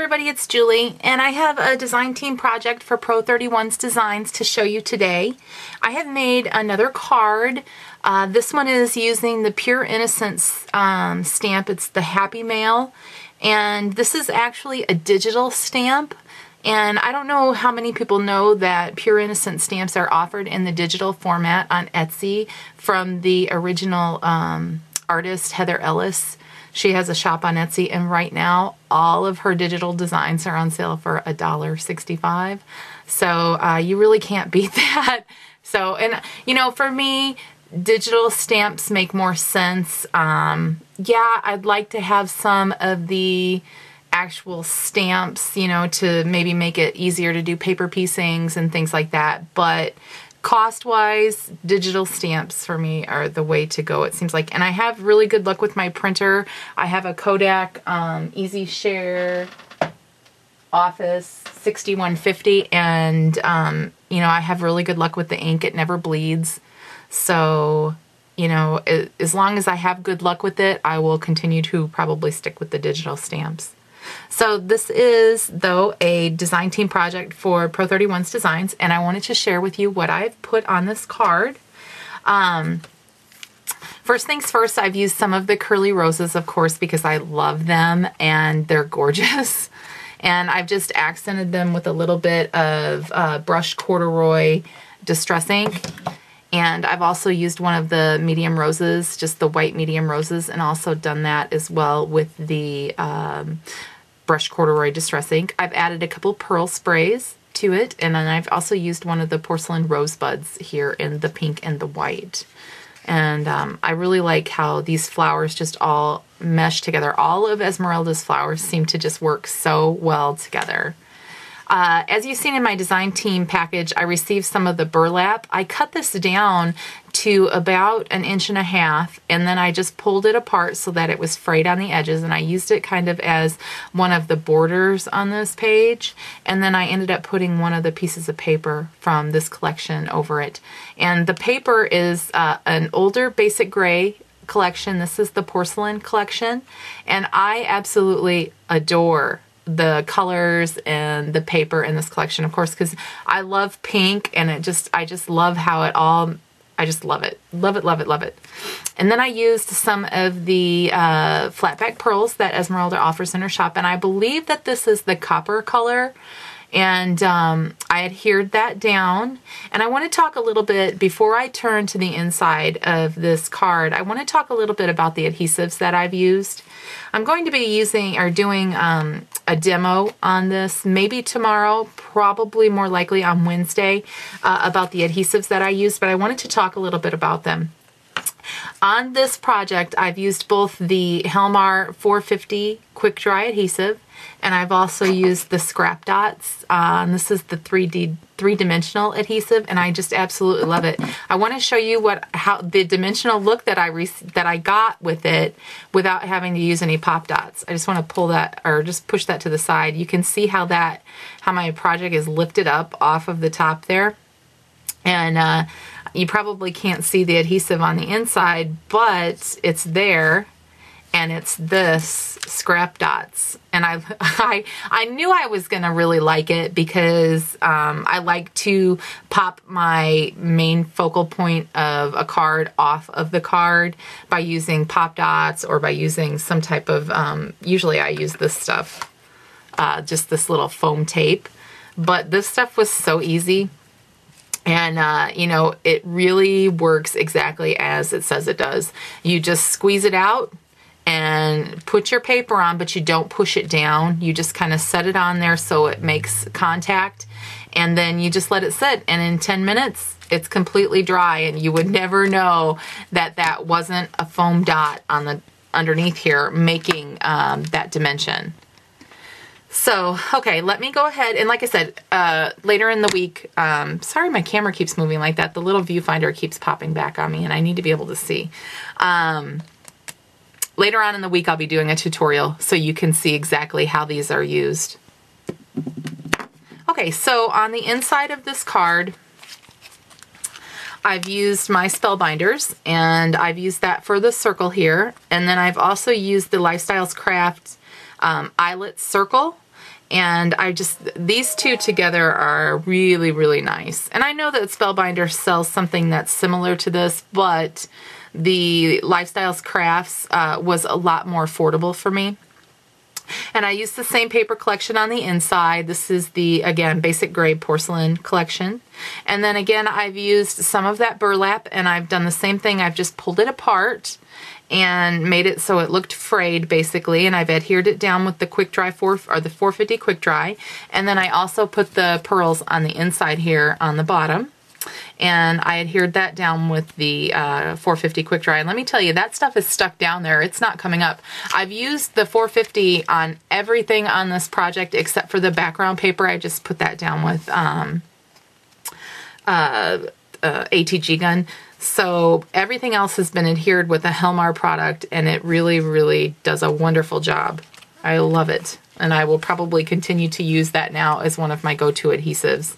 everybody, it's Julie, and I have a design team project for Pro31 Designs to show you today. I have made another card. This one is using the Pure Innocence stamp. It's the Happy Mail, and this is actually a digital stamp. And I don't know how many people know that Pure Innocence stamps are offered in the digital format on Etsy from the original artist, Heather Ellis. She has a shop on Etsy, and right now all of her digital designs are on sale for $1.65. So you really can't beat that. So, and you know, for me, digital stamps make more sense. Yeah, I'd like to have some of the actual stamps, you know, to maybe make it easier to do paper piecings and things like that. But cost-wise, digital stamps for me are the way to go, it seems like. And I have really good luck with my printer. I have a Kodak Easy Share Office 6150, and you know, I have really good luck with the ink. It never bleeds. So, you know, as long as I have good luck with it, I will continue to probably stick with the digital stamps. So this is, though, a design team project for Pro31 Designs, and I wanted to share with you what I've put on this card. First things first, I've used some of the curly roses, of course, because I love them and they're gorgeous. And I've just accented them with a little bit of brushed corduroy distress ink. And I've also used one of the medium roses, just the white medium roses, and also done that as well with the brushed corduroy distress ink. I've added a couple pearl sprays to it, and then I've also used one of the porcelain rosebuds here in the pink and the white. And I really like how these flowers just all mesh together. All of Esmeralda's flowers seem to just work so well together. As you've seen in my design team package, I received some of the burlap. I cut this down to about 1.5 inches, and then I just pulled it apart so that it was frayed on the edges, and I used it kind of as one of the borders on this page. And then I ended up putting one of the pieces of paper from this collection over it. And the paper is an older basic gray collection. This is the porcelain collection, and I absolutely adore the colors and the paper in this collection, of course, because I love pink, and I just love how it all, I just love it. Love it, love it, love it. And then I used some of the flat back pearls that Esmeralda offers in her shop, and I believe that this is the copper color. And I adhered that down. And I want to talk a little bit, before I turn to the inside of this card, I want to talk a little bit about the adhesives that I've used. I'm going to be using or doing a demo on this maybe tomorrow, probably more likely on Wednesday, about the adhesives that I used, but I wanted to talk a little bit about them. On this project, I've used both the Helmar 450 quick dry adhesive, and I've also used the scrap dots. This is the three-dimensional adhesive, and I just absolutely love it. I want to show you how the dimensional look that I got with it without having to use any pop dots. I just want to pull that, or just push that to the side. You can see how my project is lifted up off of the top there, and you probably can't see the adhesive on the inside, but it's there, and it's this scrap dots. And I knew I was gonna really like it because I like to pop my main focal point of a card off of the card by using pop dots or by using some type of, usually I use this stuff, just this little foam tape, but this stuff was so easy. And, you know, it really works exactly as it says it does. You just squeeze it out and put your paper on, but you don't push it down. You just kind of set it on there so it makes contact, and then you just let it sit. And in 10 minutes, it's completely dry, and you would never know that that wasn't a foam dot on the underneath here making that dimension. So, okay, let me go ahead, and like I said, later in the week, sorry my camera keeps moving like that. The little viewfinder keeps popping back on me, and I need to be able to see. Later on in the week, I'll be doing a tutorial so you can see exactly how these are used. Okay, so on the inside of this card, I've used my spellbinders, and I've used that for the circle here, and then I've also used the Lifestyles Craft eyelet circle, And these two together are really, really nice. And I know that Spellbinder sells something that's similar to this, but the Lifestyles Crafts was a lot more affordable for me. And I used the same paper collection on the inside. This is the, again, basic grade porcelain collection. And then again, I've used some of that burlap, and I've done the same thing. I've just pulled it apart and made it so it looked frayed, basically, and I've adhered it down with the quick dry the 450 quick dry. And then I also put the pearls on the inside here on the bottom, and I adhered that down with the 450 quick dry. And let me tell you, that stuff is stuck down there. It's not coming up. I've used the 450 on everything on this project except for the background paper. I just put that down with ATG gun. So everything else has been adhered with a Helmar product, and it really, really does a wonderful job. I love it, and I will probably continue to use that now as one of my go-to adhesives.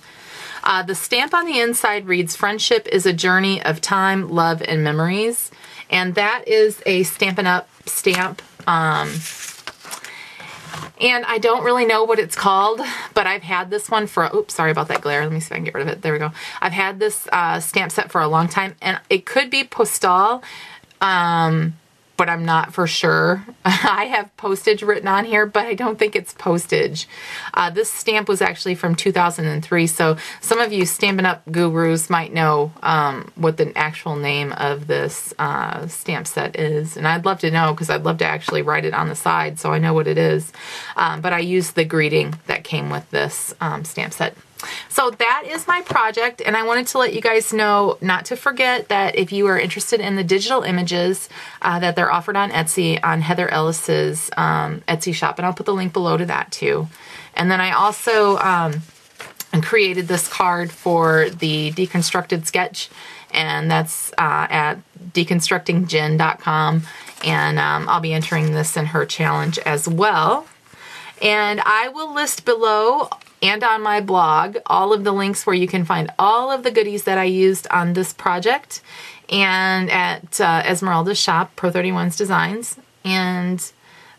The stamp on the inside reads, "Friendship is a journey of time, love, and memories." And that is a Stampin' Up! Stamp. And I don't really know what it's called, but I've had this one for, oops, sorry about that glare. Let me see if I can get rid of it. There we go. I've had this stamp set for a long time, and it could be Postal, but I'm not for sure. I have postage written on here, but I don't think it's postage. This stamp was actually from 2003, so some of you Stampin' Up! Gurus might know what the actual name of this stamp set is, and I'd love to know, because I'd love to actually write it on the side so I know what it is. But I used the greeting that came with this stamp set. So that is my project, and I wanted to let you guys know not to forget that if you are interested in the digital images that they're offered on Etsy, on Heather Ellis's Etsy shop, and I'll put the link below to that too. And then I also created this card for the Deconstructed Sketch, and that's at deconstructingjen.com, and I'll be entering this in her challenge as well. And I will list below and on my blog all of the links where you can find all of the goodies that I used on this project, and at Esmeralda's shop, Pro31 Designs. And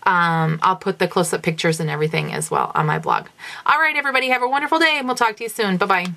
I'll put the close-up pictures and everything as well on my blog. All right, everybody, have a wonderful day, and we'll talk to you soon. Bye-bye.